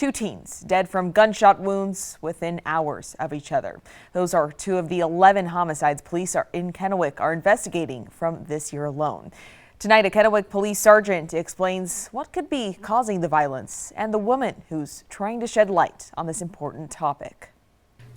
Two teens dead from gunshot wounds within hours of each other. Those are two of the 11 homicides police in Kennewick are investigating from this year alone. Tonight, a Kennewick police sergeant explains what could be causing the violence and the woman who's trying to shed light on this important topic.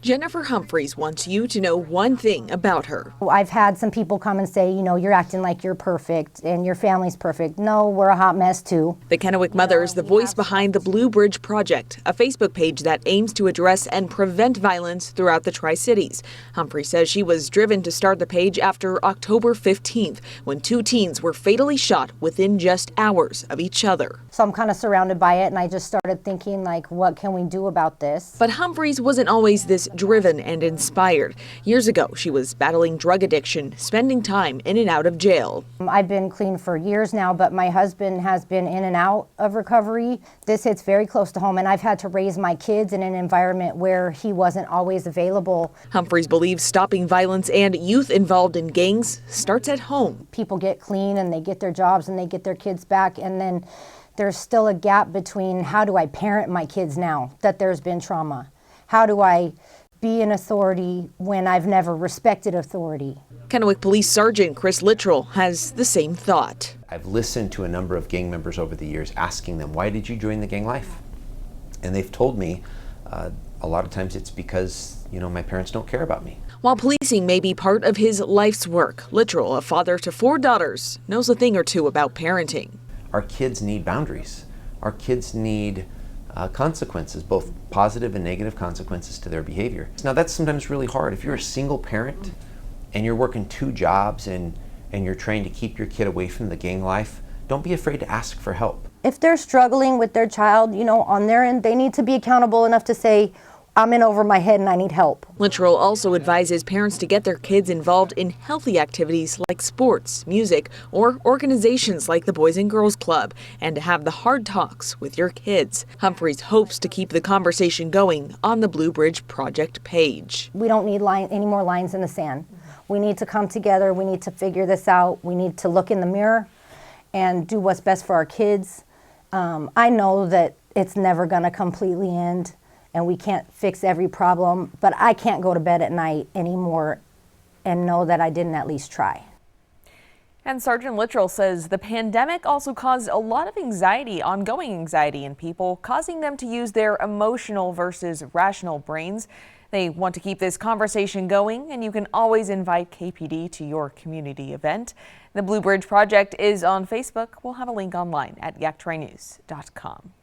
Jennifer Humphreys wants you to know one thing about her. I've had some people come and say, you're acting like you're perfect and your family's perfect. No, we're a hot mess too. The Kennewick mother is the voice behind the Blue Bridge Project, a Facebook page that aims to address and prevent violence throughout the Tri-Cities. Humphreys says she was driven to start the page after October 15th, when two teens were fatally shot within just hours of each other. So I'm kind of surrounded by it, and I just started thinking, what can we do about this? But Humphreys wasn't always this driven and inspired. Years ago, she was battling drug addiction, spending time in and out of jail. I've been clean for years now, but my husband has been in and out of recovery. This hits very close to home, and I've had to raise my kids in an environment where he wasn't always available. Humphreys believes stopping violence and youth involved in gangs starts at home. People get clean and they get their jobs and they get their kids back, and then there's still a gap between how do I parent my kids now that there's been trauma? How do I be an authority when I've never respected authority? Kennewick Police Sergeant Chris Littrell has the same thought. I've listened to a number of gang members over the years asking them, why did you join the gang life? And they've told me a lot of times it's because, my parents don't care about me. While policing may be part of his life's work, Littrell, a father to 4 daughters, knows a thing or two about parenting. Our kids need boundaries. Our kids need consequences, both positive and negative consequences to their behavior. Now that's sometimes really hard. If you're a single parent and you're working 2 jobs and you're trying to keep your kid away from the gang life, don't be afraid to ask for help. If they're struggling with their child, on their end, they need to be accountable enough to say, I'm in over my head and I need help. Littrell also advises parents to get their kids involved in healthy activities like sports, music, or organizations like the Boys and Girls Club, and to have the hard talks with your kids. Humphreys hopes to keep the conversation going on the Blue Bridge Project page. We don't need any more lines in the sand. We need to come together. We need to figure this out. We need to look in the mirror and do what's best for our kids. I know that it's never going to completely end, and we can't fix every problem, but I can't go to bed at night anymore and know that I didn't at least try. And Sergeant Littrell says the pandemic also caused a lot of anxiety, ongoing anxiety in people, causing them to use their emotional versus rational brains. They want to keep this conversation going, and you can always invite KPD to your community event. The Blue Bridge Project is on Facebook. We'll have a link online at yaktrinews.com.